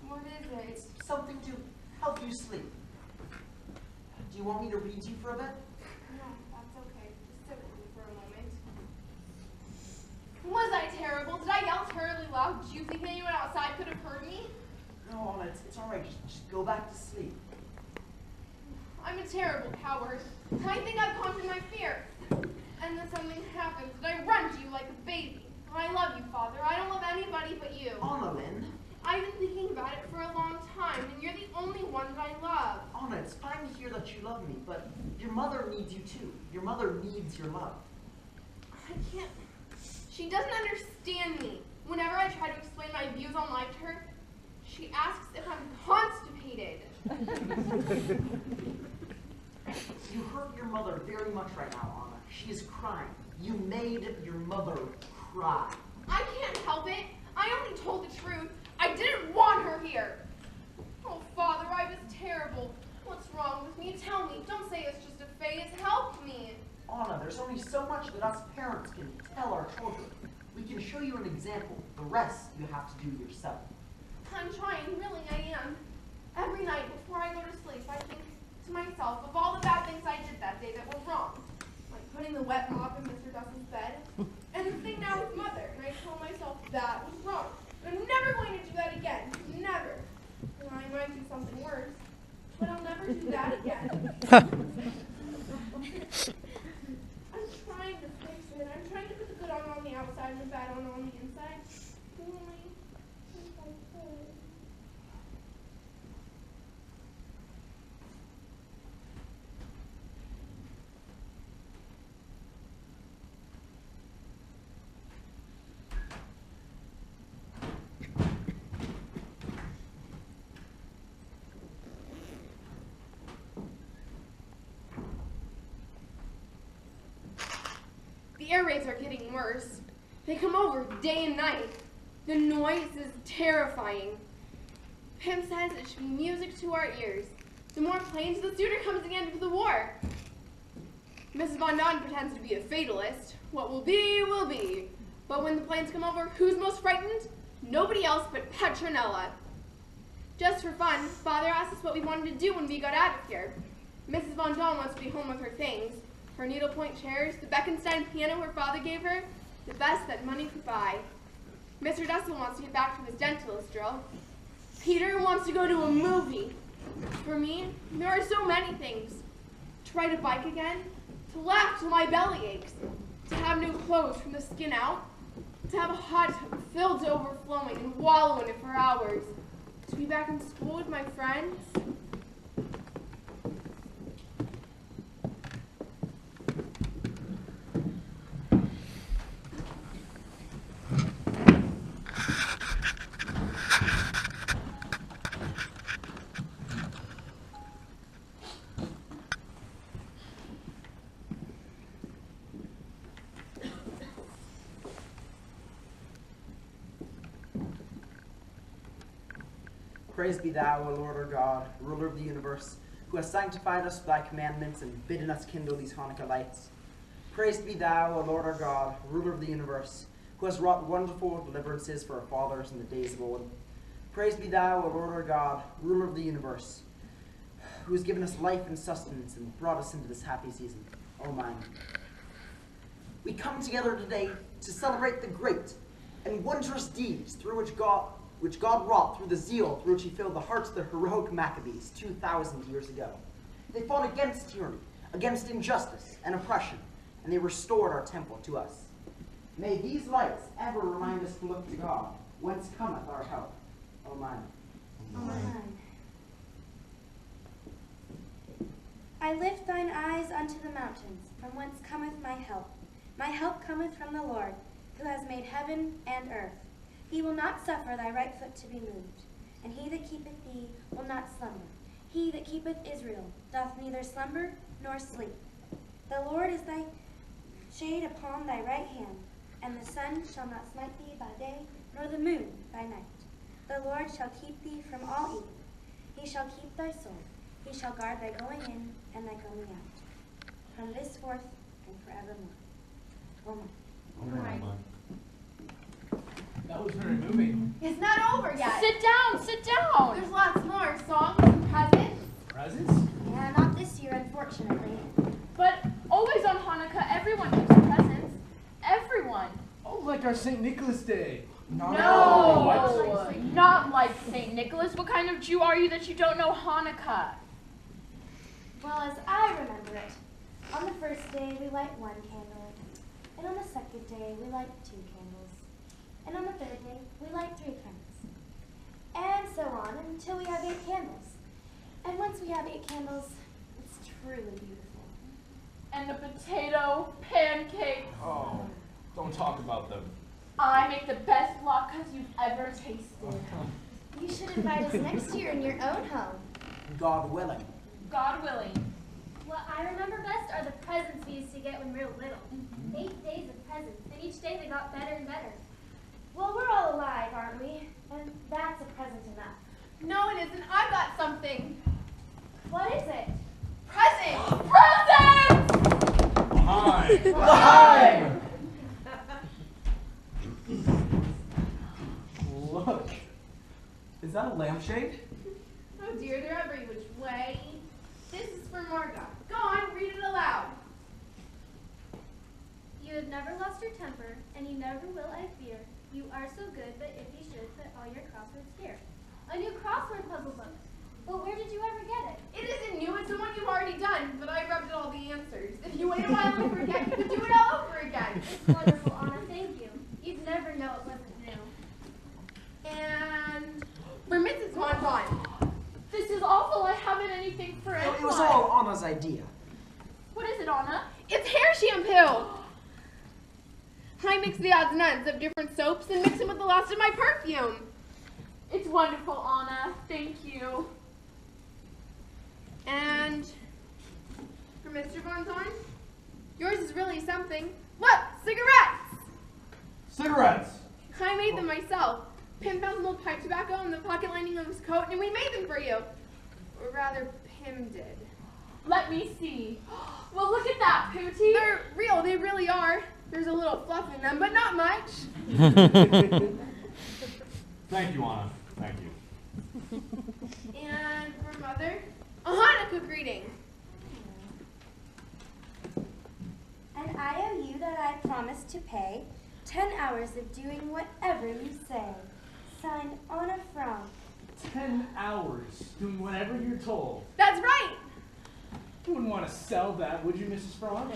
Speaker 2: What is it?
Speaker 1: It's something to help you sleep. Do you want me to read to you for a bit?
Speaker 2: No, that's okay. Just sit with me for a moment. Was I terrible? Did I yell terribly loud? Do you think anyone outside could have heard me?
Speaker 1: No, Anna, it's all right. Just go back to sleep.
Speaker 2: I'm a terrible coward. I think I've conquered my fear. And then something happens, and I run to you like a baby. I love you, Father. I don't love anybody but you.
Speaker 1: Anna, Lynn.
Speaker 2: I've been thinking about it for a long time, and you're the only one that I love.
Speaker 1: Anna, it's fine to hear that you love me, but your mother needs you too. Your mother needs your love.
Speaker 2: I can't. She doesn't understand me. Whenever I try to explain my views on life to her, she asks if I'm constipated.
Speaker 1: You hurt your mother very much right now, Anna. She is crying. You made your mother cry.
Speaker 2: I can't help it. I only told the truth. I didn't want her here. Oh, Father, I was terrible. What's wrong with me? Tell me. Don't say it's just a phase. Help me.
Speaker 1: Anna, there's only so much that us parents can tell our children. We can show you an example. The rest you have to do yourself.
Speaker 2: I'm trying. Really, I am. Every night before I go to sleep, I think to myself of all the bad things I did that day that were wrong. Like putting the wet mop in Mr. Dawson's bed. And the thing now with Mother. And I tell myself that was wrong. I'm never going to do that again. Never. Well, I might do something worse. But I'll never do that again. I'm trying to fix it. I'm trying to put the good on the outside and the bad on the inside. Only if I could. The air raids are getting worse. They come over day and night. The noise is terrifying. Pim says it should be music to our ears. The more planes, the sooner comes the end of the war. Mrs. Von Don pretends to be a fatalist. What will be, will be. But when the planes come over, who's most frightened? Nobody else but Petronella. Just for fun, Father asked us what we wanted to do when we got out of here. Mrs. Von Don wants to be home with her things. Her needlepoint chairs, the Bekenstein piano her father gave her, the best that money could buy. Mr. Dussel wants to get back to his dentalist drill. Peter wants to go to a movie. For me, there are so many things. To ride a bike again, to laugh till my belly aches, to have new clothes from the skin out, to have a hot tub filled to overflowing and wallow in it for hours, to be back in school with my friends.
Speaker 1: Praise be thou, O Lord our God, ruler of the universe, who has sanctified us with thy commandments and bidden us kindle these Hanukkah lights. Praise be thou, O Lord our God, ruler of the universe, who has wrought wonderful deliverances for our fathers in the days of old. Praise be thou, O Lord our God, ruler of the universe, who has given us life and sustenance and brought us into this happy season. Oh mine. We come together today to celebrate the great and wondrous deeds through which God wrought through the zeal through which he filled the hearts of the heroic Maccabees 2,000 years ago. They fought against tyranny, against injustice and oppression, and they restored our temple to us. May these lights ever remind us to look to God, whence cometh our help. O mine.
Speaker 6: Amen. I lift thine eyes unto the mountains, from whence cometh my help. My help cometh from the Lord, who has made heaven and earth. He will not suffer thy right foot to be moved, and he that keepeth thee will not slumber. He that keepeth Israel doth neither slumber nor sleep. The Lord is thy shade upon thy right hand, and the sun shall not smite thee by day, nor the moon by night. The Lord shall keep thee from all evil. He shall keep thy soul. He shall guard thy going in and thy coming out, from this forth and forevermore. Amen.
Speaker 9: That was very moving.
Speaker 2: It's not over yet.
Speaker 3: Sit down, sit down.
Speaker 2: There's lots more songs and presents.
Speaker 9: Presents?
Speaker 6: Yeah, not this year, unfortunately.
Speaker 3: But always on Hanukkah, everyone gives presents. Everyone.
Speaker 9: Oh, like our St. Nicholas Day.
Speaker 3: No,
Speaker 9: What?
Speaker 3: not like St. Nicholas. What kind of Jew are you that you don't know Hanukkah?
Speaker 6: Well, as I remember it, on the first day we light one candle, and on the second day we light 2 candles, and on the third day we light 3 candles, and so on until we have 8 candles. And once we have 8 candles, it's truly beautiful.
Speaker 3: And the potato pancakes.
Speaker 4: Oh, don't talk about them.
Speaker 3: I make the best latkes you've ever tasted.
Speaker 6: You should invite us next year in your own home.
Speaker 1: God willing.
Speaker 3: God willing.
Speaker 8: What I remember best are the presents we used to get when we were little. 8 days of presents, and each day they got better and better.
Speaker 6: Well, we're all alive, aren't we? And that's a present enough.
Speaker 2: No, it isn't. I got something.
Speaker 6: What is it?
Speaker 2: Present!
Speaker 3: Presents!
Speaker 4: Hi.
Speaker 7: Look. Is that a lampshade?
Speaker 2: Oh dear, they're every which way. This is for Marga. Go on, read it aloud.
Speaker 8: You have never lost your temper, and you never will, I fear. You are so good that if you should put all your crosswords here. A new crossword puzzle book. But where did you ever get it?
Speaker 2: It isn't new, it's the one you've already done, but I rubbed all the answers. If you wait a while and forget, you could do it all over again.
Speaker 8: It's wonderful, Anna, thank you. You'd never know it wasn't new.
Speaker 2: And for Mrs. Monton.
Speaker 3: This is awful. I haven't anything for anyone.
Speaker 1: It was all Anna's idea.
Speaker 3: What is it, Anna?
Speaker 2: It's hair shampoo! I mix the odds and ends of different soaps and mix them with the last of my perfume.
Speaker 3: It's wonderful, Anna. Thank you.
Speaker 2: And for Mr. Monton, yours is really something. Look, cigarettes!
Speaker 4: Cigarettes.
Speaker 2: I made them myself. Pim found some old pipe tobacco in the pocket lining of his coat, and we made them for you. Or rather, Pim did.
Speaker 3: Let me see. Well, look at that, Pootie.
Speaker 2: They're real, they really are. There's a little fluff in them, but not much.
Speaker 4: Thank you, Anna. Thank you.
Speaker 2: And for Mother, a Hanukkah greeting.
Speaker 6: And I owe you that I promise to pay 10 hours of doing whatever you say. Signed, Anna Frank.
Speaker 5: 10 hours doing whatever you're told.
Speaker 2: That's right.
Speaker 5: You wouldn't want to sell that, would you, Mrs. Frog?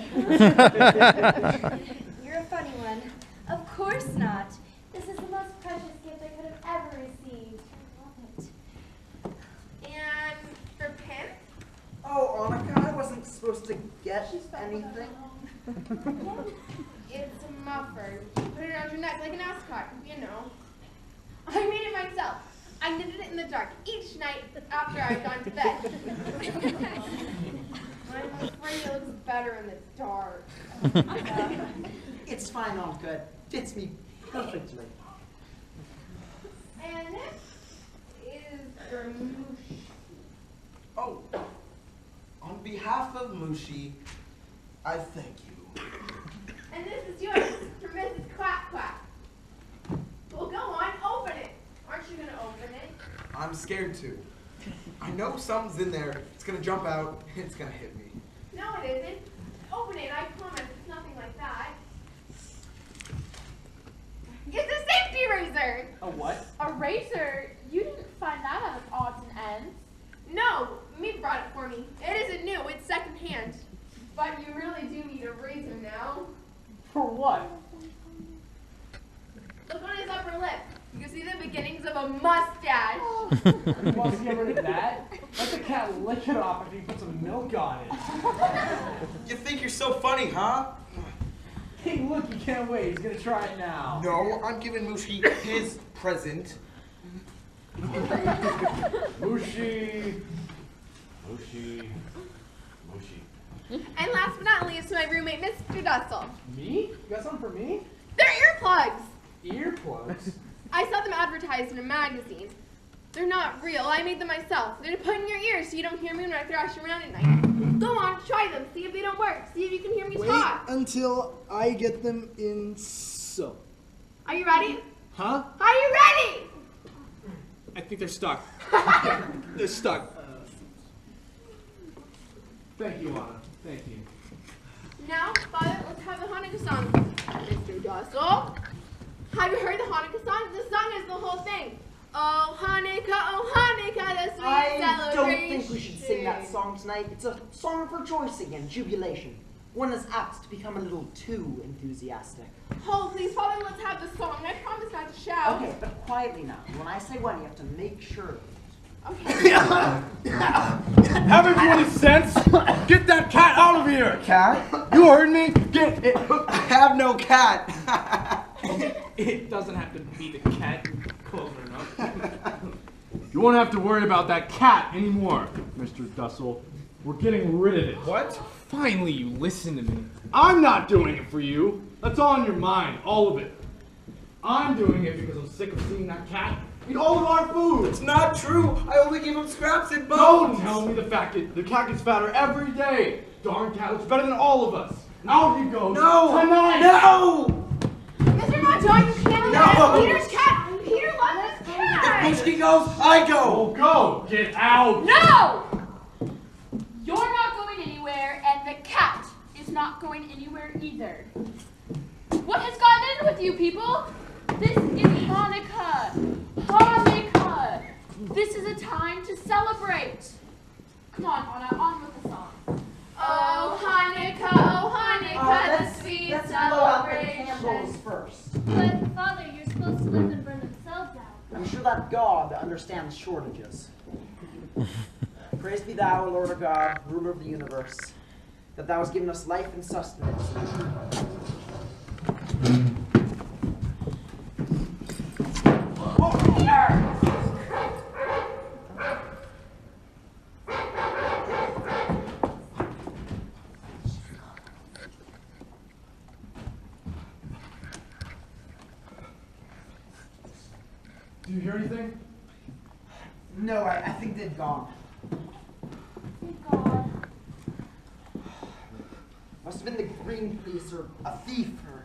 Speaker 6: You're a funny one. Of course not. This is the most precious gift I could have ever received. I love it.
Speaker 2: And for Pim,
Speaker 1: Oh, Annika, I wasn't supposed to get anything.
Speaker 2: it's a muffer. Put it around your neck like an ascot, you know. I made it myself. I knitted it in the dark each night after I'd gone to bed. I'm afraid it looks better in the dark.
Speaker 1: It's fine, Annika. It fits me perfectly.
Speaker 2: And this is for Moosh.
Speaker 7: Oh, on behalf of Mushi, I thank you.
Speaker 2: And this is yours for Mrs. Quack Quack. Well, go on, open it. Aren't you going to open it?
Speaker 7: I'm scared to. I know something's in there. It's gonna jump out. It's gonna hit me.
Speaker 2: No, it isn't. Open it, I promise. It's nothing like that. It's a safety razor!
Speaker 5: A what?
Speaker 3: A razor? You didn't find that out of odds and ends.
Speaker 2: No, Meep brought it for me. It isn't new, it's secondhand. But you really do need a razor now.
Speaker 5: For what?
Speaker 2: Look on his upper lip. You see the beginnings of a mustache.
Speaker 5: You want to get rid of that? Let the cat lick it off after you put some milk on it.
Speaker 7: You think you're so funny, huh?
Speaker 5: Hey, look, you can't wait. He's gonna try it now.
Speaker 7: No, I'm giving Mushi his present.
Speaker 4: Mushi. Mushi. Mushi.
Speaker 2: And last but not least, my roommate, Mr. Dussel.
Speaker 5: Me? You got something for me?
Speaker 2: They're earplugs.
Speaker 5: Earplugs?
Speaker 2: I saw them advertised in a magazine. They're not real. I made them myself. They're to put in your ears so you don't hear me when I thrash around at night. Go on, try them. See if they don't work. See if you can hear me
Speaker 9: Wait
Speaker 2: talk.
Speaker 9: until I get them in so.
Speaker 2: Are you ready?
Speaker 9: Huh?
Speaker 2: Are you ready?
Speaker 9: I think they're stuck. They're stuck.
Speaker 5: Thank you, Anna. Thank you.
Speaker 2: Now, Father, let's have the Hanukkah song. Mr. Dussel, have you heard the Hanukkah song? The song is the whole thing. Oh Hanukkah, the sweet
Speaker 1: I
Speaker 2: celebration.
Speaker 1: don't think we should sing that song tonight. It's a song of rejoicing and jubilation. One is apt to become a little too enthusiastic.
Speaker 2: Oh, please, Father, let's have the song. I promise not to shout.
Speaker 1: Okay, but quietly now. When I say when, you have to make sure.
Speaker 2: Okay.
Speaker 4: Haven't you any sense? Get that cat out of here!
Speaker 7: Cat?
Speaker 4: You heard me? Get it!
Speaker 7: I have no cat.
Speaker 5: It doesn't have to be the cat. Close enough.
Speaker 4: You won't have to worry about that cat anymore, Mr. Dussel. We're getting rid of it.
Speaker 7: What?
Speaker 4: Finally, you listen to me. I'm not doing it for you. That's all in your mind, all of it. I'm doing it because I'm sick of seeing that cat eat all of our food.
Speaker 7: It's not true. I only give him scraps and bones.
Speaker 4: Don't tell me the fact that the cat gets fatter every day. Darn cat looks better than all of us. Out he goes.
Speaker 7: No.
Speaker 4: Tonight.
Speaker 7: No.
Speaker 2: Mr. Montoya, you can't do
Speaker 7: No.
Speaker 2: that. Peter's cat. Peter loves his cat.
Speaker 7: If Mushki goes, I go.
Speaker 4: Oh, go. Get out.
Speaker 3: No! You're not going anywhere, and the cat is not going anywhere either. What has gotten in with you people? This is Hanukkah. Hanukkah. This is a time to celebrate. Come on, Anna, on with the song.
Speaker 2: Oh Hanukkah, the sweet
Speaker 1: Let's blow out the
Speaker 2: celebration.
Speaker 1: candles first.
Speaker 8: But, Father, you're supposed to let them burn themselves out.
Speaker 1: I'm sure that God understands shortages. Praise be thou, Lord of God, ruler of the universe, that thou hast given us life and sustenance.
Speaker 4: Do you hear anything?
Speaker 1: No, I think they've gone.
Speaker 8: Thank God.
Speaker 1: Must have been the green police or a thief or...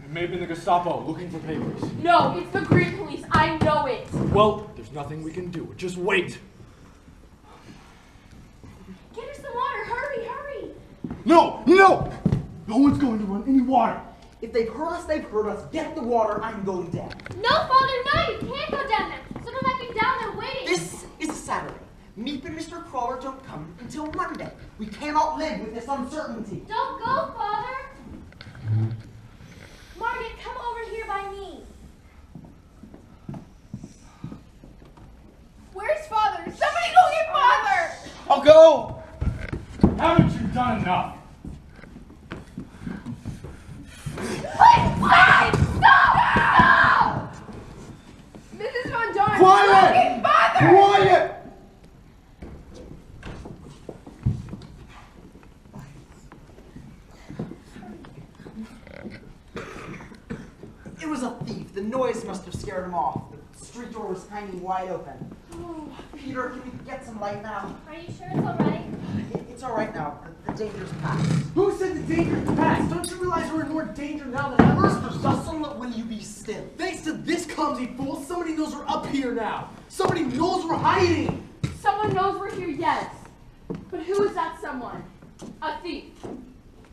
Speaker 4: It may have been the Gestapo looking for papers.
Speaker 3: No, it's the Green Police. I know it.
Speaker 4: Well, there's nothing we can do. Just wait.
Speaker 2: Get us some water. Hurry, hurry.
Speaker 4: No! No! No one's going to run any water.
Speaker 1: If they've heard us, they've heard us. Get the water, I'm going down.
Speaker 8: No, Father, no, you can't go down there. Someone might be down there waiting.
Speaker 1: This is a Saturday. Meep and Mr. Crawler don't come until Monday. We cannot live with this uncertainty.
Speaker 8: Don't go, Father. Margaret, come over here by me.
Speaker 2: Where's Father? Somebody go get Father.
Speaker 7: I'll go.
Speaker 4: Haven't you done enough?
Speaker 2: Wait! Stop! Mrs. Von Dorn,
Speaker 4: Quiet!
Speaker 2: go get Father!
Speaker 4: Quiet!
Speaker 1: It was a thief. The noise must have scared him off. The street door was hanging wide open. Oh, Peter, can we get some light now?
Speaker 8: Are you sure it's all right?
Speaker 1: It's all right now. The danger's past.
Speaker 5: Who said the danger's past? Don't you realize we're in more danger now than ever?
Speaker 1: Mr. Dussel, will you be still?
Speaker 9: Thanks to this clumsy fool, somebody knows we're up here now. Somebody knows we're hiding.
Speaker 3: Someone knows we're here, yes. But who is that someone? A thief.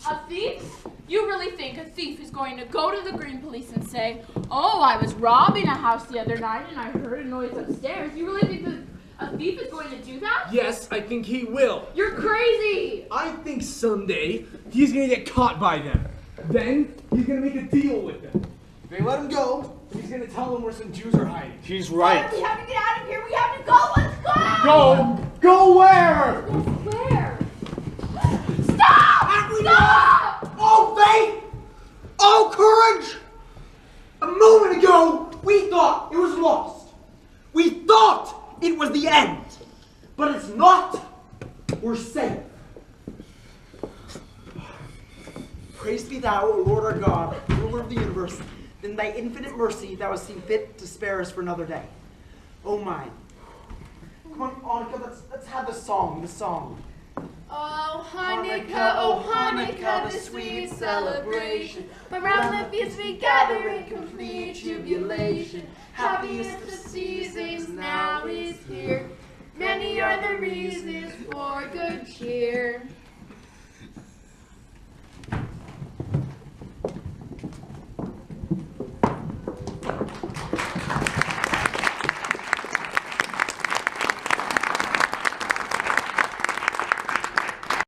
Speaker 3: A thief? You really think a thief is going to go to the green police and say, oh, I was robbing a house the other night and I heard a noise upstairs? You really think that a thief is going to do that?
Speaker 9: Yes, I think he will.
Speaker 3: You're crazy!
Speaker 9: I think someday he's gonna get caught by them. Then he's gonna make a deal with them. If they let him go, he's gonna tell them where some Jews are hiding.
Speaker 4: He's right.
Speaker 6: We have to get out of here. We have to go. Let's go.
Speaker 9: Go! Go where?
Speaker 3: Where?
Speaker 1: Stop! Stop! Oh, faith! Oh, courage! A moment ago, we thought it was lost. We thought it was the end. But it's not. We're safe. Praised be thou, O Lord our God, ruler of the universe, in thy infinite mercy thou hast seen fit to spare us for another day. Oh mine. Come on, Annika, let's have the song.
Speaker 2: Oh Hanukkah, the sweet celebration. Around the feast we gather in complete jubilation. Happiest of seasons now is here. Many are the reasons for good cheer.